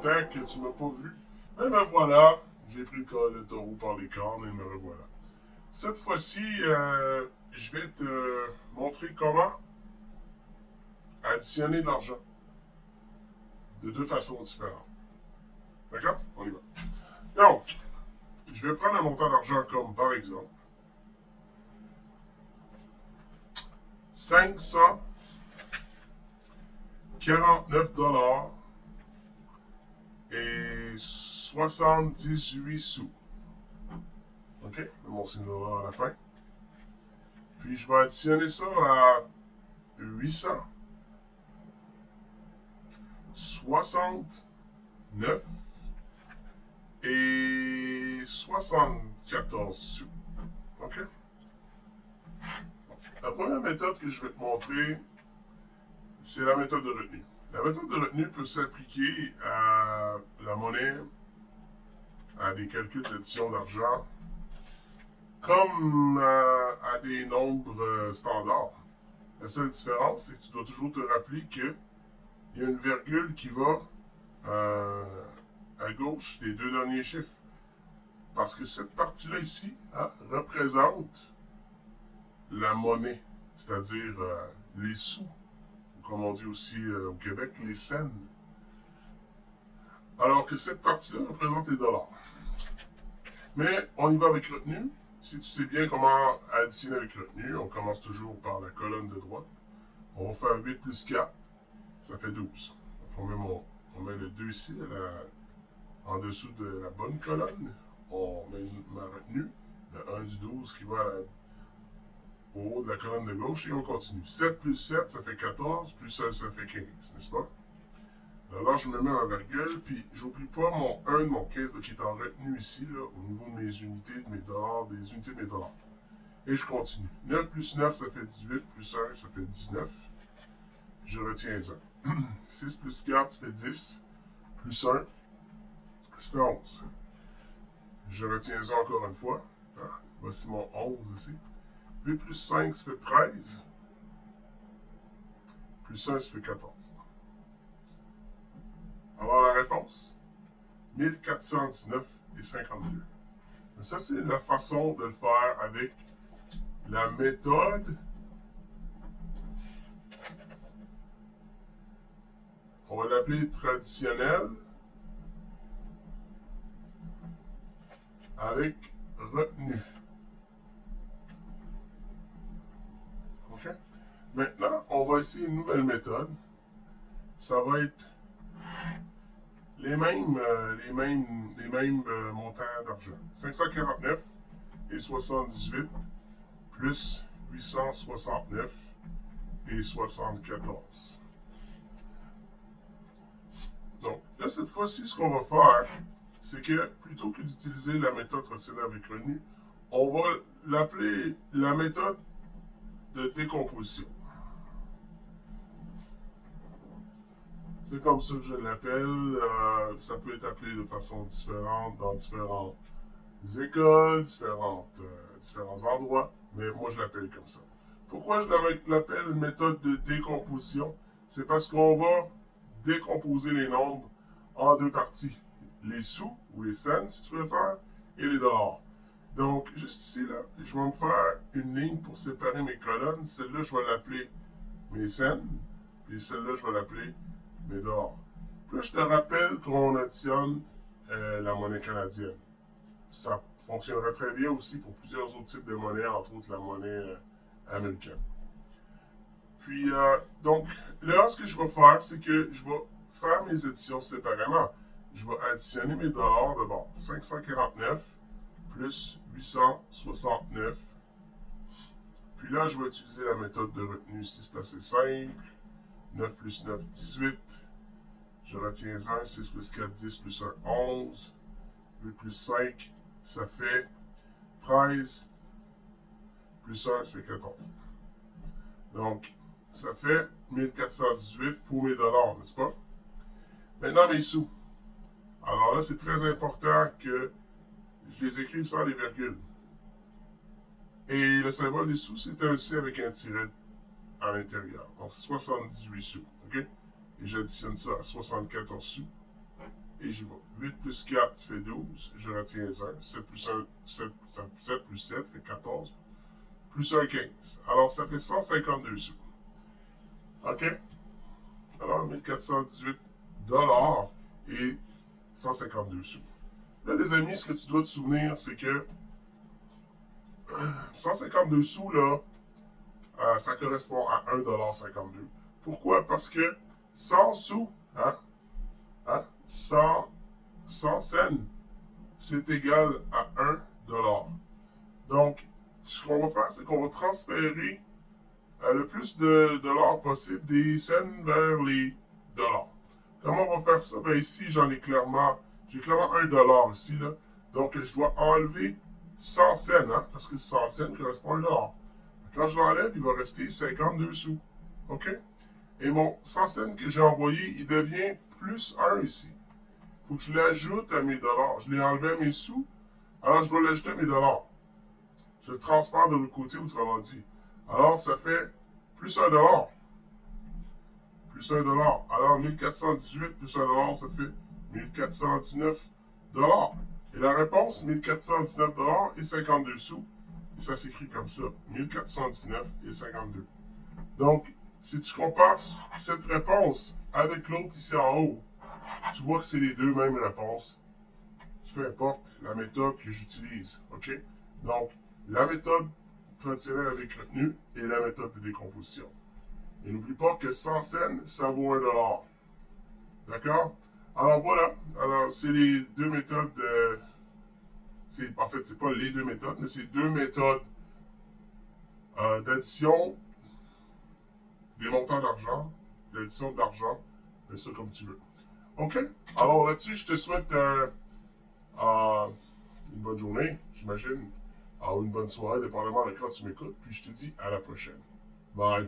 Tant que tu m'as pas vu. Et me voilà. J'ai pris le taureau par les cornes et me revoilà. Cette fois-ci, je vais te montrer comment additionner de l'argent de deux façons différentes. D'accord? On y va. Donc, je vais prendre un montant d'argent comme par exemple 549 $ et 78 sous. OK? Mon signe à la fin. Puis je vais additionner ça à 869 et 74 sous. OK? La première méthode que je vais te montrer, c'est la méthode de retenue. La méthode de retenue peut s'appliquer à la monnaie, à des calculs d'addition d'argent, comme à des nombres standards. La seule différence, c'est que tu dois toujours te rappeler qu'il y a une virgule qui va à gauche des deux derniers chiffres. Parce que cette partie-là ici représente la monnaie, c'est-à-dire les sous, comme on dit aussi au Québec, les cents. Alors que cette partie-là représente les dollars. Mais on y va avec retenue. Si tu sais bien comment additionner avec retenue, on commence toujours par la colonne de droite. On va faire 8 plus 4, ça fait 12. Donc on met le 2 ici en dessous de la bonne colonne. On met ma retenue, le 1 du 12 qui va au haut de la colonne de gauche et on continue. 7 plus 7, ça fait 14, plus 1, ça fait 15, n'est-ce pas? Alors je me mets en virgule, puis j'oublie pas mon 1 de mon 15 qui est en retenue ici, là, au niveau de mes unités, de mes dollars, des unités de mes dollars. Et je continue. 9 plus 9, ça fait 18, plus 1, ça fait 19. Je retiens 1. 6 plus 4, ça fait 10, plus 1, ça fait 11. Je retiens 1 encore une fois. Voici mon 11 ici. 8 plus 5, ça fait 13. Plus 1, ça fait 14. Alors la réponse, 1419 et 52. Ça, c'est la façon de le faire avec la méthode. On va l'appeler traditionnelle avec retenue. OK? Maintenant, on va essayer une nouvelle méthode. Ça va être les mêmes montants d'argent. 549 et 78 plus 869 et 74. Donc, là, cette fois-ci, ce qu'on va faire, c'est que plutôt que d'utiliser la méthode traditionnelle avec revenu, on va l'appeler la méthode de décomposition. C'est comme ça que je l'appelle. Ça peut être appelé de façon différente dans différentes écoles, différents endroits, mais moi je l'appelle comme ça. Pourquoi je l'appelle méthode de décomposition? C'est parce qu'on va décomposer les nombres en deux parties. Les sous, ou les cents si tu préfères, et les dollars. Donc, juste ici, là, je vais me faire une ligne pour séparer mes colonnes. Celle-là, je vais l'appeler mes cents, puis celle-là, je vais l'appeler mes dollars. Puis là, je te rappelle qu'on additionne la monnaie canadienne. Ça fonctionnerait très bien aussi pour plusieurs autres types de monnaies, entre autres la monnaie américaine. Puis, donc, là, ce que je vais faire, c'est que je vais faire mes additions séparément. Je vais additionner mes dollars d'abord. 549 plus 869. Puis là, je vais utiliser la méthode de retenue ici, c'est assez simple. 9 plus 9, 18. Je retiens 1, 6 plus 4, 10 plus 1, 11. 8 plus 5, ça fait 13. Plus 1, ça fait 14. Donc, ça fait 1418 pour mes dollars, n'est-ce pas? Maintenant, mes sous. Alors là, c'est très important que je les écrive sans les virgules. Et le symbole des sous, c'est un C avec un tiret à l'intérieur. Donc, 78 sous. OK? Et j'additionne ça à 74 sous. Et j'y vais. 8 plus 4 fait 12. Je retiens 1. 7 plus 1, 7 plus 7 fait 14. Plus 1, 15. Alors, ça fait 152 sous. OK? Alors, 1418 $ et 152 sous. Là, les amis, ce que tu dois te souvenir, c'est que 152 sous, là, ça correspond à 1,52 $. Pourquoi? Parce que 100 sous, 100 cents, c'est égal à 1 $. Donc, ce qu'on va faire, c'est qu'on va transférer le plus de dollars possible des cents vers les dollars. Comment on va faire ça? Ben ici, j'ai clairement 1 $ ici, là. Donc, je dois enlever 100 cents, parce que 100 cents correspond à 1 $. Quand je l'enlève, il va rester 52 sous. OK? Et mon 100 cents que j'ai envoyé, il devient plus 1 ici. Il faut que je l'ajoute à mes dollars. Je l'ai enlevé à mes sous, alors je dois l'ajouter à mes dollars. Je le transfère de l'autre côté, autrement dit. Alors, ça fait plus 1 $. Plus 1 $. Alors, 1418 plus 1 $, ça fait 1419 $. Et la réponse, 1419 $ et 52 sous. Et ça s'écrit comme ça, 1419 et 52. Donc, si tu compares cette réponse avec l'autre ici en haut, tu vois que c'est les deux mêmes réponses. Peu importe la méthode que j'utilise. OK? Donc, la méthode traditionnelle avec retenue et la méthode de décomposition. Et n'oublie pas que 100 cents, ça vaut 1 $. D'accord? Alors voilà. Alors, c'est les deux méthodes en fait, c'est pas les deux méthodes, mais c'est deux méthodes d'addition des montants d'argent, d'addition d'argent, fais ça comme tu veux. OK? Alors là-dessus, je te souhaite une bonne journée, j'imagine, ou une bonne soirée, dépendamment de quand tu m'écoutes, puis je te dis à la prochaine. Bye!